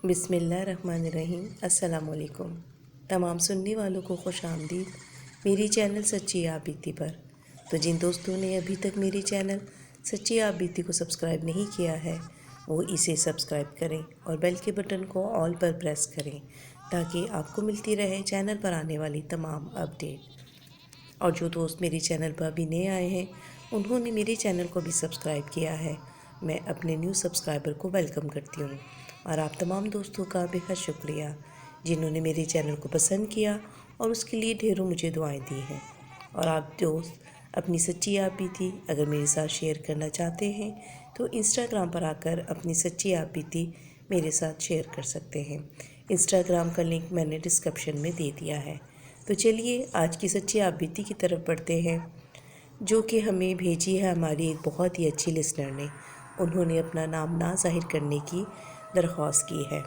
بسم اللہ الرحمن الرحیم۔ السلام علیکم تمام سننے والوں کو خوش آمدید میری چینل سچی آپ بیتی پر۔ تو جن دوستوں نے ابھی تک میری چینل سچی آپ بیتی کو سبسکرائب نہیں کیا ہے وہ اسے سبسکرائب کریں اور بیل کے بٹن کو آل پر پریس کریں تاکہ آپ کو ملتی رہے چینل پر آنے والی تمام اپڈیٹ۔ اور جو دوست میرے چینل پر ابھی نئے آئے ہیں انہوں نے میرے چینل کو بھی سبسکرائب کیا ہے، میں اپنے نیو سبسکرائبر کو ویلکم کرتی ہوں۔ اور آپ تمام دوستوں کا بہت شکریہ جنہوں نے میرے چینل کو پسند کیا اور اس کے لیے ڈھیروں مجھے دعائیں دی ہیں۔ اور آپ دوست اپنی سچی آپ بیتی اگر میرے ساتھ شیئر کرنا چاہتے ہیں تو انسٹاگرام پر آ کر اپنی سچی آپ بیتی میرے ساتھ شیئر کر سکتے ہیں۔ انسٹاگرام کا لنک میں نے ڈسکرپشن میں دے دیا ہے۔ تو چلیے آج کی سچی آپ بیتی کی طرف بڑھتے ہیں جو کہ ہمیں بھیجی ہے ہماری ایک بہت ہی اچھی لسنر نے۔ انہوں نے اپنا نام نہ ظاہر کرنے کی درخواست کی ہے۔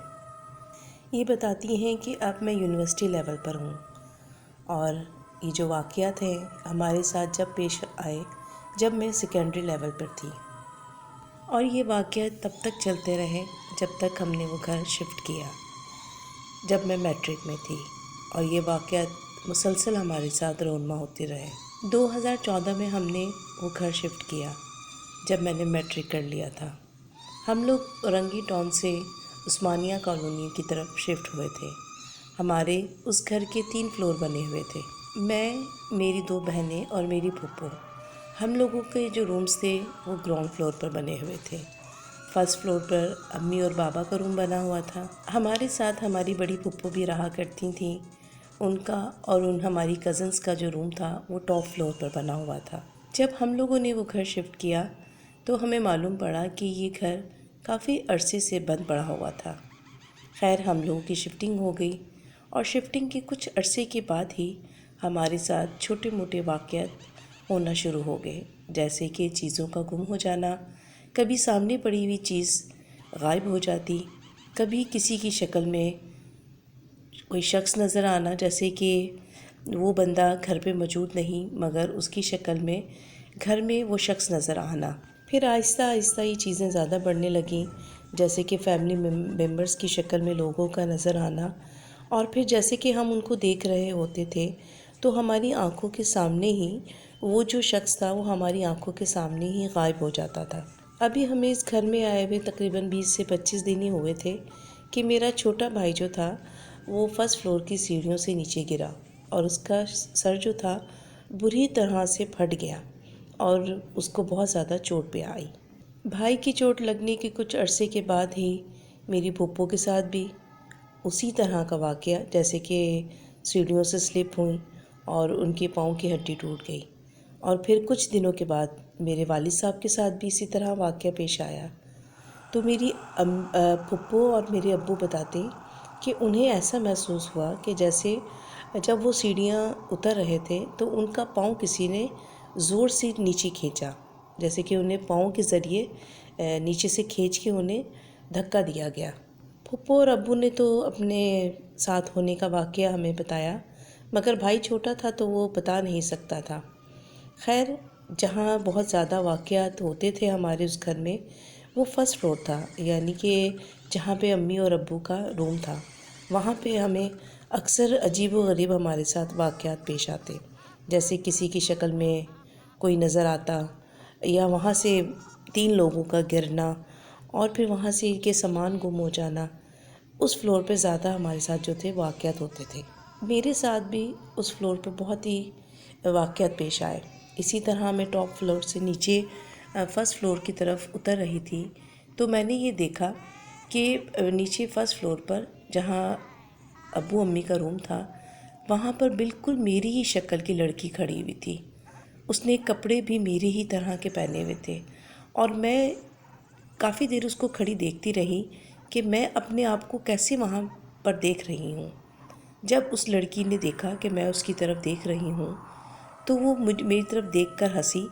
یہ بتاتی ہیں کہ اب میں یونیورسٹی لیول پر ہوں اور یہ جو واقعات ہیں ہمارے ساتھ جب پیش آئے جب میں سیکنڈری لیول پر تھی، اور یہ واقعات تب تک چلتے رہے جب تک ہم نے وہ گھر شفٹ کیا جب میں میٹرک میں تھی، اور یہ واقعات مسلسل ہمارے ساتھ رونما ہوتے رہے۔ 2014 میں ہم نے وہ گھر شفٹ کیا جب میں نے میٹرک کر لیا تھا۔ ہم لوگ رنگی ٹاؤن سے عثمانیہ کالونی کی طرف شفٹ ہوئے تھے۔ ہمارے اس گھر کے 3 فلور بنے ہوئے تھے۔ میں، میری 2 بہنیں اور میری پھپھو، ہم لوگوں کے جو رومز تھے وہ گراؤنڈ فلور پر بنے ہوئے تھے۔ فرسٹ فلور پر امی اور بابا کا روم بنا ہوا تھا۔ ہمارے ساتھ ہماری بڑی پھپھو بھی رہا کرتی تھیں، ان کا اور ہماری کزنس کا جو روم تھا وہ ٹاپ فلور پر بنا ہوا تھا۔ جب ہم لوگوں نے وہ گھر شفٹ کیا تو ہمیں معلوم پڑا کہ یہ گھر کافی عرصے سے بند پڑا ہوا تھا۔ خیر ہم لوگوں کی شفٹنگ ہو گئی، اور شفٹنگ کے کچھ عرصے کے بعد ہی ہمارے ساتھ چھوٹے موٹے واقعات ہونا شروع ہو گئے، جیسے کہ چیزوں کا گم ہو جانا، کبھی سامنے پڑی ہوئی چیز غائب ہو جاتی، کبھی کسی کی شکل میں کوئی شخص نظر آنا، جیسے کہ وہ بندہ گھر پہ موجود نہیں مگر اس کی شکل میں گھر میں وہ شخص نظر آنا۔ پھر آہستہ آہستہ یہ چیزیں زیادہ بڑھنے لگیں، جیسے کہ فیملی ممبرز کی شکل میں لوگوں کا نظر آنا، اور پھر جیسے کہ ہم ان کو دیکھ رہے ہوتے تھے تو ہماری آنکھوں کے سامنے ہی وہ جو شخص تھا وہ ہماری آنکھوں کے سامنے ہی غائب ہو جاتا تھا۔ ابھی ہمیں اس گھر میں آئے ہوئے تقریباً 20 سے 25 دن ہی ہوئے تھے کہ میرا چھوٹا بھائی جو تھا وہ فرسٹ فلور کی سیڑھیوں سے نیچے گرا اور اس کا سر جو تھا بری طرح سے پھٹ گیا اور اس کو بہت زیادہ چوٹ بھی آئی۔ بھائی کی چوٹ لگنے کے کچھ عرصے کے بعد ہی میری پھپھو کے ساتھ بھی اسی طرح کا واقعہ، جیسے کہ سیڑھیوں سے سلپ ہوئیں اور ان کے پاؤں کی ہڈی ٹوٹ گئی۔ اور پھر کچھ دنوں کے بعد میرے والد صاحب کے ساتھ بھی اسی طرح واقعہ پیش آیا۔ تو میری پھپھو اور میرے ابو بتاتے کہ انہیں ایسا محسوس ہوا کہ جیسے جب وہ سیڑھیاں اتر رہے تھے تو ان کا پاؤں کسی نے زور سے نیچے کھینچا، جیسے کہ انہیں پاؤں کے ذریعے نیچے سے کھینچ کے انہیں دھکا دیا گیا۔ پھپھو اور ابو نے تو اپنے ساتھ ہونے کا واقعہ ہمیں بتایا، مگر بھائی چھوٹا تھا تو وہ بتا نہیں سکتا تھا۔ خیر جہاں بہت زیادہ واقعات ہوتے تھے ہمارے اس گھر میں وہ فرسٹ فلور تھا، یعنی کہ جہاں پہ امی اور ابو کا روم تھا، وہاں پہ ہمیں اکثر عجیب و غریب ہمارے ساتھ واقعات پیش آتے، جیسے کسی کی شکل میں کوئی نظر آتا، یا وہاں سے 3 لوگوں کا گرنا، اور پھر وہاں سے ان کے سامان گم ہو جانا۔ اس فلور پہ زیادہ ہمارے ساتھ جو تھے واقعات ہوتے تھے۔ میرے ساتھ بھی اس فلور پہ بہت ہی واقعات پیش آئے۔ اسی طرح میں ٹاپ فلور سے نیچے فرسٹ فلور کی طرف اتر رہی تھی تو میں نے یہ دیکھا کہ نیچے فرسٹ فلور پر جہاں ابو امی کا روم تھا وہاں پر بالکل میری ہی شکل کی لڑکی کھڑی ہوئی تھی۔ اس نے کپڑے بھی میری ہی طرح کے پہنے ہوئے تھے، اور میں کافی دیر اس کو کھڑی دیکھتی رہی کہ میں اپنے آپ کو کیسے وہاں پر دیکھ رہی ہوں۔ جب اس لڑکی نے دیکھا کہ میں اس کی طرف دیکھ رہی ہوں تو وہ میری طرف دیکھ کر ہنسی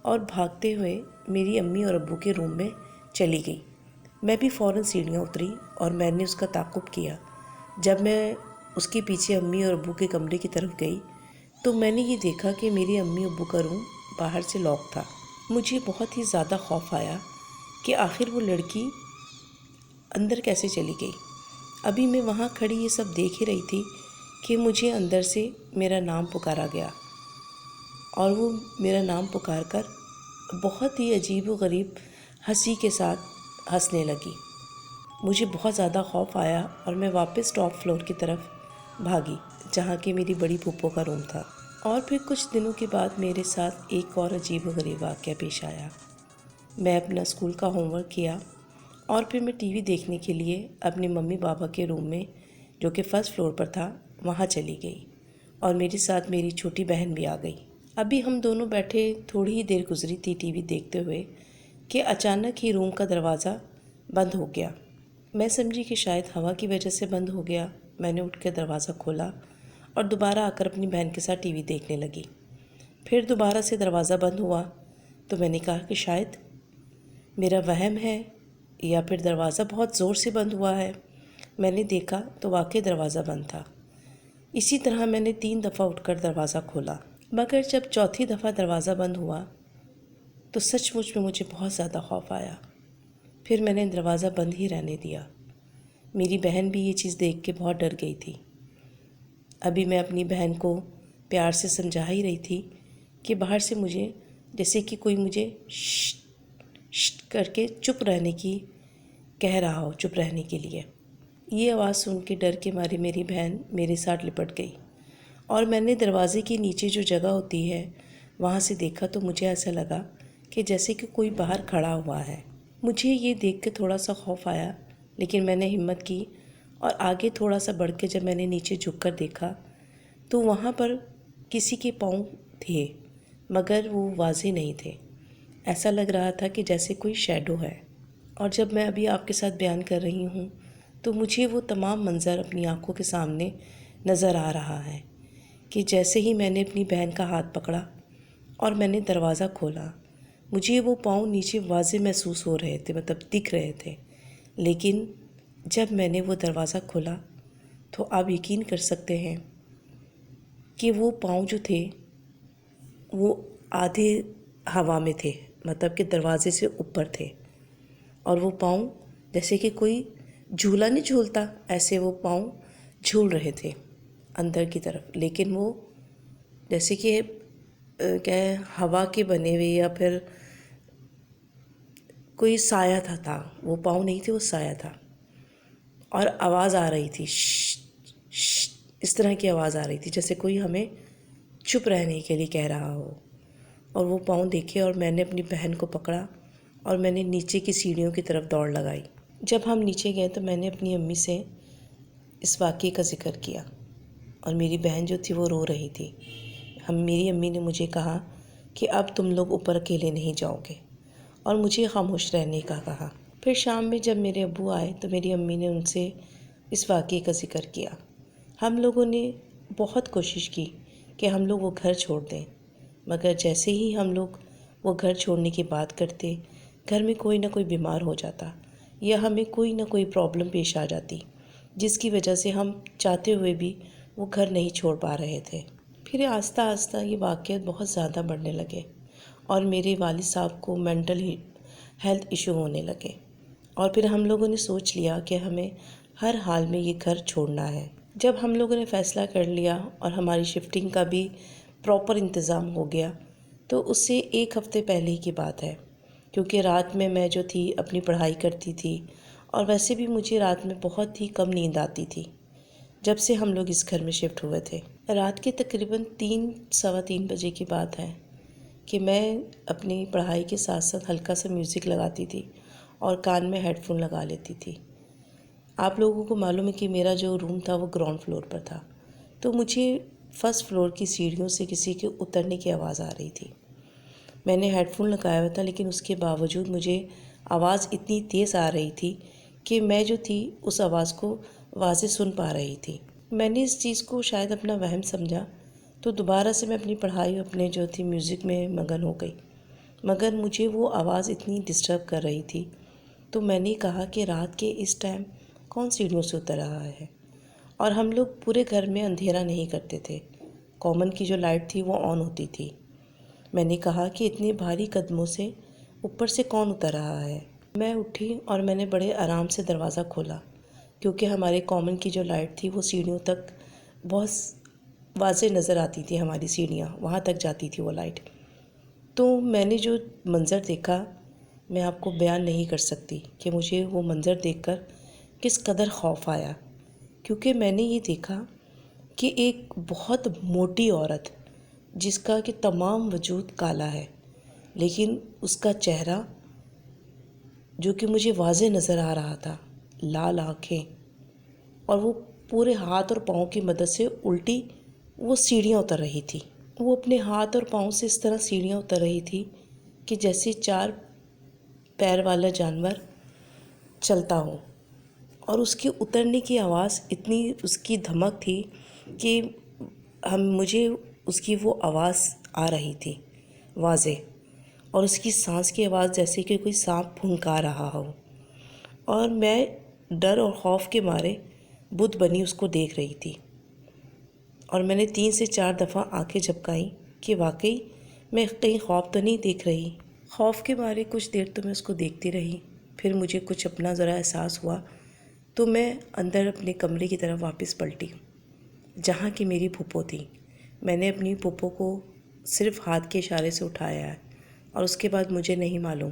اور بھاگتے ہوئے میری امی اور ابو کے روم میں چلی گئی۔ میں بھی فوراً سیڑھیاں اتری اور میں نے اس کا تعاقب کیا۔ جب میں اس کے پیچھے امی اور ابو کے کمرے کی طرف گئی تو میں نے یہ دیکھا کہ میری امی ابو کا روم باہر سے لاک تھا۔ مجھے بہت ہی زیادہ خوف آیا کہ آخر وہ لڑکی اندر کیسے چلی گئی۔ ابھی میں وہاں کھڑی یہ سب دیکھ ہی رہی تھی کہ مجھے اندر سے میرا نام پکارا گیا، اور وہ میرا نام پکار کر بہت ہی عجیب و غریب ہنسی کے ساتھ ہنسنے لگی۔ مجھے بہت زیادہ خوف آیا اور میں واپس ٹاپ فلور کی طرف بھاگی جہاں کہ میری بڑی پھوپھو کا روم تھا۔ اور پھر کچھ دنوں کے بعد میرے ساتھ ایک اور عجیب و غریب واقعہ پیش آیا۔ میں اپنا اسکول کا ہوم ورک کیا اور پھر میں ٹی وی دیکھنے کے لیے اپنے ممی بابا کے روم میں، جو کہ فرسٹ فلور پر تھا، وہاں چلی گئی، اور میرے ساتھ میری چھوٹی بہن بھی آ گئی۔ ابھی ہم دونوں بیٹھے تھوڑی ہی دیر گزری تھی ٹی وی دیکھتے ہوئے کہ اچانک ہی روم کا دروازہ بند ہو گیا۔ میں سمجھی کہ شاید ہوا کی وجہ سے بند ہو گیا۔ میں نے اٹھ کے دروازہ کھولا اور دوبارہ آ کر اپنی بہن کے ساتھ ٹی وی دیکھنے لگی۔ پھر دوبارہ سے دروازہ بند ہوا تو میں نے کہا کہ شاید میرا وہم ہے یا پھر دروازہ بہت زور سے بند ہوا ہے۔ میں نے دیکھا تو واقعی دروازہ بند تھا۔ اسی طرح میں نے 3 دفعہ اٹھ کر دروازہ کھولا، مگر جب چوتھی دفعہ دروازہ بند ہوا تو سچ مچ میں مجھے بہت زیادہ خوف آیا۔ پھر میں نے دروازہ بند ہی رہنے دیا۔ میری بہن بھی یہ چیز دیکھ کے بہت ڈر گئی تھی۔ ابھی میں اپنی بہن کو پیار سے سمجھا ہی رہی تھی کہ باہر سے مجھے جیسے کہ کوئی مجھے شٹ کر کے چپ رہنے کی کہہ رہا ہو، چپ رہنے کے لیے۔ یہ آواز سن کے ڈر کے مارے میری بہن میرے ساتھ لپٹ گئی، اور میں نے دروازے کے نیچے جو جگہ ہوتی ہے وہاں سے دیکھا تو مجھے ایسا لگا کہ جیسے کہ کوئی باہر کھڑا ہوا ہے۔ مجھے یہ دیکھ کے تھوڑا سا خوف آیا، لیکن میں نے ہمت کی اور آگے تھوڑا سا بڑھ کے جب میں نے نیچے جھک کر دیکھا تو وہاں پر کسی کے پاؤں تھے، مگر وہ واضح نہیں تھے۔ ایسا لگ رہا تھا کہ جیسے کوئی شیڈو ہے۔ اور جب میں ابھی آپ کے ساتھ بیان کر رہی ہوں تو مجھے وہ تمام منظر اپنی آنکھوں کے سامنے نظر آ رہا ہے کہ جیسے ہی میں نے اپنی بہن کا ہاتھ پکڑا اور میں نے دروازہ کھولا، مجھے وہ پاؤں نیچے واضح محسوس ہو رہے تھے، مطلب دکھ رہے تھے۔ لیکن جب میں نے وہ دروازہ کھولا تو آپ یقین کر سکتے ہیں کہ وہ پاؤں جو تھے وہ آدھے ہوا میں تھے، مطلب کہ دروازے سے اوپر تھے، اور وہ پاؤں جیسے کہ کوئی جھولا نہیں جھولتا، ایسے وہ پاؤں جھول رہے تھے اندر کی طرف، لیکن وہ جیسے کہ کیا ہوا کے بنے ہوئے یا پھر کوئی سایہ تھا، وہ پاؤں نہیں تھے، وہ سایہ تھا، اور آواز آ رہی تھی اس طرح کی آواز آ رہی تھی جیسے کوئی ہمیں چپ رہنے کے لیے کہہ رہا ہو۔ اور وہ پاؤں دیکھے اور میں نے اپنی بہن کو پکڑا اور میں نے نیچے کی سیڑھیوں کی طرف دوڑ لگائی۔ جب ہم نیچے گئے تو میں نے اپنی امی سے اس واقعے کا ذکر کیا، اور میری بہن جو تھی وہ رو رہی تھی۔ میری امی نے مجھے کہا کہ اب تم لوگ اوپر اکیلے نہیں جاؤ گے، اور مجھے خاموش رہنے کا کہا۔ پھر شام میں جب میرے ابو آئے تو میری امی نے ان سے اس واقعے کا ذکر کیا۔ ہم لوگوں نے بہت کوشش کی کہ ہم لوگ وہ گھر چھوڑ دیں، مگر جیسے ہی ہم لوگ وہ گھر چھوڑنے کی بات کرتے، گھر میں کوئی نہ کوئی بیمار ہو جاتا یا ہمیں کوئی نہ کوئی پرابلم پیش آ جاتی، جس کی وجہ سے ہم چاہتے ہوئے بھی وہ گھر نہیں چھوڑ پا رہے تھے۔ پھر آہستہ آہستہ یہ واقعات بہت زیادہ بڑھنے لگے، اور میرے والد صاحب کو مینٹل ہیلتھ ایشو ہونے لگے، اور پھر ہم لوگوں نے سوچ لیا کہ ہمیں ہر حال میں یہ گھر چھوڑنا ہے۔ جب ہم لوگوں نے فیصلہ کر لیا اور ہماری شفٹنگ کا بھی پراپر انتظام ہو گیا تو اس سے 1 ہفتے پہلے ہی کی بات ہے، کیونکہ رات میں جو تھی اپنی پڑھائی کرتی تھی، اور ویسے بھی مجھے رات میں بہت ہی کم نیند آتی تھی جب سے ہم لوگ اس گھر میں شفٹ ہوئے تھے۔ رات کے تقریباً 3 بجے کی بات ہے کہ میں اپنی پڑھائی کے ساتھ ساتھ ہلکا سا میوزک لگاتی تھی اور کان میں ہیڈ فون لگا لیتی تھی۔ آپ لوگوں کو معلوم ہے کہ میرا جو روم تھا وہ گراؤنڈ فلور پر تھا، تو مجھے فرسٹ فلور کی سیڑھیوں سے کسی کے اترنے کی آواز آ رہی تھی۔ میں نے ہیڈ فون لگایا ہوا تھا، لیکن اس کے باوجود مجھے آواز اتنی تیز آ رہی تھی کہ میں جو تھی اس آواز کو واضح سن پا رہی تھی۔ میں نے اس چیز کو شاید اپنا وہم سمجھا تو دوبارہ سے میں اپنی پڑھائی اپنے جو تھی میوزک میں مگن ہو گئی، مگر مجھے وہ آواز اتنی ڈسٹرب کر رہی تھی، تو میں نے کہا کہ رات کے اس ٹائم کون سیڑھیوں سے اتر رہا ہے، اور ہم لوگ پورے گھر میں اندھیرا نہیں کرتے تھے، کامن کی جو لائٹ تھی وہ آن ہوتی تھی۔ میں نے کہا کہ اتنے بھاری قدموں سے اوپر سے کون اتر رہا ہے۔ میں اٹھی اور میں نے بڑے آرام سے دروازہ کھولا کیونکہ ہمارے کامن کی جو لائٹ تھی وہ سیڑھیوں تک بہت واضح نظر آتی تھی، ہماری سیڑھیاں وہاں تک جاتی تھی وہ لائٹ۔ تو میں نے جو منظر دیکھا میں آپ کو بیان نہیں کر سکتی کہ مجھے وہ منظر دیکھ کر کس قدر خوف آیا، کیونکہ میں نے یہ دیکھا کہ ایک بہت موٹی عورت جس کا کہ تمام وجود کالا ہے، لیکن اس کا چہرہ جو کہ مجھے واضح نظر آ رہا تھا، لال آنکھیں، اور وہ پورے ہاتھ اور پاؤں کی مدد سے الٹی وہ سیڑھیاں اتر رہی تھی۔ وہ اپنے ہاتھ اور پاؤں سے اس طرح سیڑھیاں اتر رہی تھی کہ جیسے 4 پیر والا جانور چلتا ہو، اور اس کے اترنے کی آواز اتنی اس کی دھمک تھی کہ مجھے اس کی وہ آواز آ رہی تھی واضح، اور اس کی سانس کی آواز جیسے کہ کوئی سانپ پھنکا رہا ہو، اور میں ڈر اور خوف کے مارے بت بنی اس کو دیکھ رہی تھی، اور میں نے 3 سے 4 دفعہ آنکھیں جھپکائیں کہ واقعی میں کہیں خواب تو نہیں دیکھ رہی۔ خوف کے مارے کچھ دیر تو میں اس کو دیکھتی رہی، پھر مجھے کچھ اپنا ذرا احساس ہوا تو میں اندر اپنے کمرے کی طرف واپس پلٹی جہاں کی میری پھپھو تھی۔ میں نے اپنی پھپھو کو صرف ہاتھ کے اشارے سے اٹھایا ہے، اور اس کے بعد مجھے نہیں معلوم،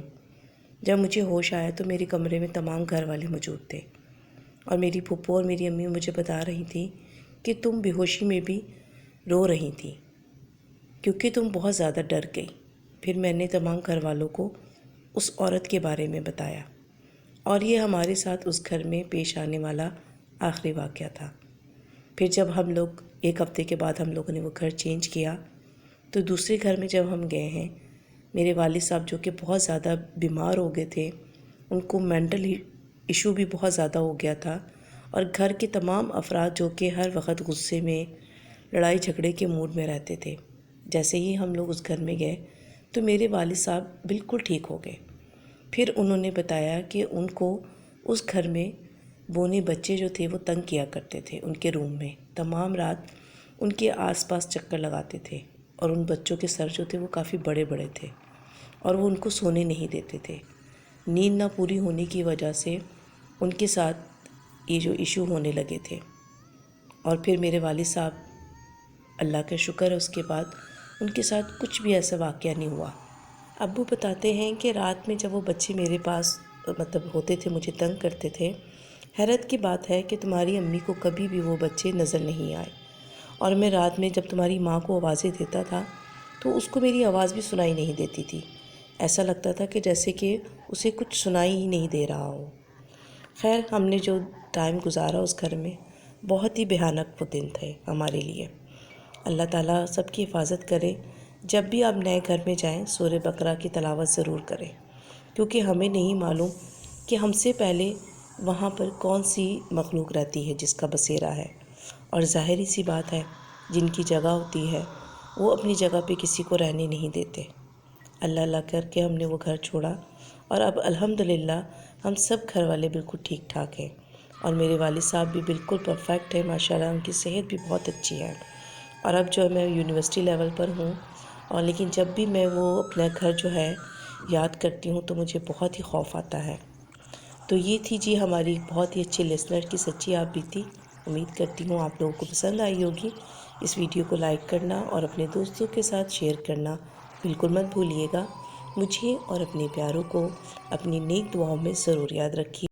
جب مجھے ہوش آیا تو میرے کمرے میں تمام گھر والے موجود تھے، اور میری پھپھو اور میری امی مجھے بتا رہی تھیں کہ تم بے ہوشی میں بھی رو رہی تھی کیونکہ تم بہت زیادہ ڈر گئی۔ پھر میں نے تمام گھر والوں کو اس عورت کے بارے میں بتایا، اور یہ ہمارے ساتھ اس گھر میں پیش آنے والا آخری واقعہ تھا۔ پھر جب ہم لوگ 1 ہفتے کے بعد ہم لوگوں نے وہ گھر چینج کیا، تو دوسرے گھر میں جب ہم گئے ہیں، میرے والد صاحب جو کہ بہت زیادہ بیمار ہو گئے تھے، ان کو مینٹل ایشو بھی بہت زیادہ ہو گیا تھا، اور گھر کے تمام افراد جو کہ ہر وقت غصے میں، لڑائی جھگڑے کے موڈ میں رہتے تھے، جیسے ہی ہم لوگ اس گھر میں گئے تو میرے والد صاحب بالکل ٹھیک ہو گئے۔ پھر انہوں نے بتایا کہ ان کو اس گھر میں بونے بچے جو تھے وہ تنگ کیا کرتے تھے، ان کے روم میں تمام رات ان کے آس پاس چکر لگاتے تھے، اور ان بچوں کے سر جو تھے وہ کافی بڑے بڑے تھے، اور وہ ان کو سونے نہیں دیتے تھے۔ نیند نہ پوری ہونے کی وجہ سے ان کے ساتھ یہ جو ایشو ہونے لگے تھے، اور پھر میرے والد صاحب، اللہ کا شکر ہے، اس کے بعد ان کے ساتھ کچھ بھی ایسا واقعہ نہیں ہوا۔ ابو بتاتے ہیں کہ رات میں جب وہ بچے میرے پاس ہوتے تھے، مجھے تنگ کرتے تھے، حیرت کی بات ہے کہ تمہاری امی کو کبھی بھی وہ بچے نظر نہیں آئے، اور میں رات میں جب تمہاری ماں کو آوازیں دیتا تھا تو اس کو میری آواز بھی سنائی نہیں دیتی تھی، ایسا لگتا تھا کہ جیسے کہ اسے کچھ سنائی ہی نہیں دے رہا ہو۔ خیر، ہم نے جو ٹائم گزارا اس گھر میں، بہت ہی بھیانک وہ دن تھے ہمارے لیے۔ اللہ تعالیٰ سب کی حفاظت کرے۔ جب بھی آپ نئے گھر میں جائیں، سورہ بقرہ کی تلاوت ضرور کریں، کیونکہ ہمیں نہیں معلوم کہ ہم سے پہلے وہاں پر کون سی مخلوق رہتی ہے جس کا بسیرا ہے، اور ظاہری سی بات ہے، جن کی جگہ ہوتی ہے وہ اپنی جگہ پہ کسی کو رہنے نہیں دیتے۔ اللہ اللہ کر کے ہم نے وہ گھر چھوڑا، اور اب الحمدللہ ہم سب گھر والے بالکل ٹھیک ٹھاک ہیں، اور میرے والد صاحب بھی بالکل پرفیکٹ ہیں، ماشاءاللہ ان کی صحت بھی بہت اچھی ہے، اور اب جو میں یونیورسٹی لیول پر ہوں، اور لیکن جب بھی میں وہ اپنا گھر جو ہے یاد کرتی ہوں تو مجھے بہت ہی خوف آتا ہے۔ تو یہ تھی جی ہماری بہت ہی اچھی لسنر کی سچی آپ بیتی۔ امید کرتی ہوں آپ لوگوں کو پسند آئی ہوگی۔ اس ویڈیو کو لائک کرنا اور اپنے دوستوں کے ساتھ شیئر کرنا بالکل مت بھولیے گا۔ مجھے اور اپنے پیاروں کو اپنی نیک دعاؤں میں ضرور یاد رکھیے۔